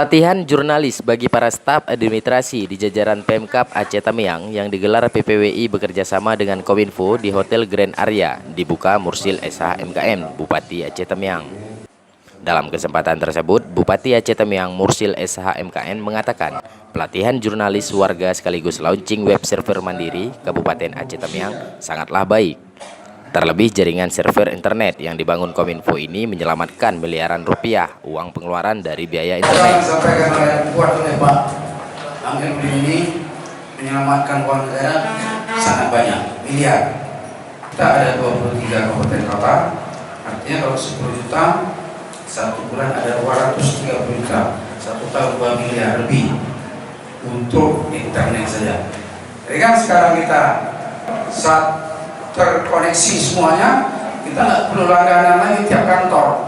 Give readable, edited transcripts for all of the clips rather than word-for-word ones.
Pelatihan jurnalis bagi para staf administrasi di jajaran Pemkab Aceh Tamiang yang digelar PPWI bekerjasama dengan Kominfo di Hotel Grand Arya dibuka Mursil SH MKM Bupati Aceh Tamiang. Dalam kesempatan tersebut, Bupati Aceh Tamiang Mursil SH MKN mengatakan pelatihan jurnalis warga sekaligus launching web server mandiri Kabupaten Aceh Tamiang sangatlah baik. Terlebih jaringan server internet yang dibangun Kominfo ini menyelamatkan miliaran rupiah uang pengeluaran dari biaya internet. Sampaikan oleh Pak Amir ini menyelamatkan uang negara sangat banyak, miliar. Kita ada 23 kabupaten kota, artinya kalau 10 juta, satu bulan ada 230 juta, satu tahun 2 miliar lebih untuk internet saja. Jadi kan sekarang kita saat terkoneksi semuanya, kita nggak perlu langganan lagi tiap kantor,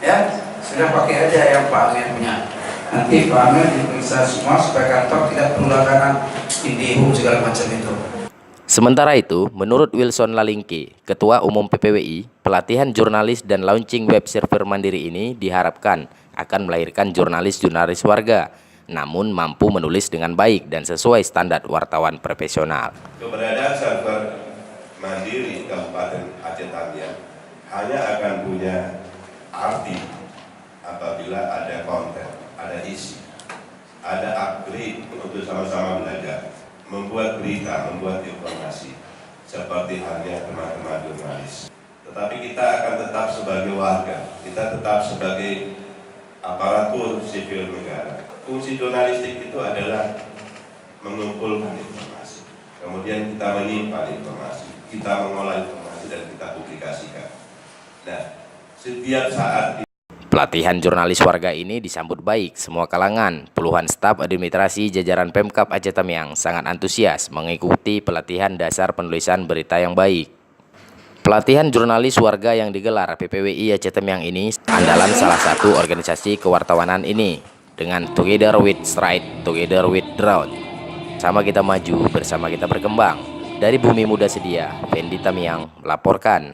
ya sudah pakai aja yang Pak Amir punya. Nanti Pak Amir diperiksa semua supaya kantor tidak perlu langganan IndiHome segala macam itu. Sementara itu, menurut Wilson Lalingke, Ketua Umum PPWI, pelatihan jurnalis dan launching web server mandiri ini diharapkan akan melahirkan jurnalis-jurnalis warga, namun mampu menulis dengan baik dan sesuai standar wartawan profesional. Keberadaan server mandiri Kabupaten Aceh Tamiang hanya akan punya arti apabila ada konten, ada isi, ada upgrade untuk sama-sama belajar, membuat berita, membuat informasi, seperti halnya teman-teman jurnalis. Tetapi kita akan tetap sebagai warga, kita tetap sebagai aparatur sipil negara. Fungsi jurnalistik itu adalah mengumpulkan informasi, kemudian kita menyimpan informasi, kita mengolah informasi dan kita publikasikan. Nah, setiap saat pelatihan jurnalis warga ini disambut baik semua kalangan. Puluhan staf administrasi jajaran Pemkab Aceh Tamiang sangat antusias mengikuti pelatihan dasar penulisan berita yang baik. Pelatihan jurnalis warga yang digelar PPWI Aceh Tamiang ini andalan salah satu organisasi kewartawanan ini dengan Together with Stride, Together with Drought. Sama kita maju, bersama kita berkembang. Dari Bumi Muda Sedia, Fendi Tamiang melaporkan.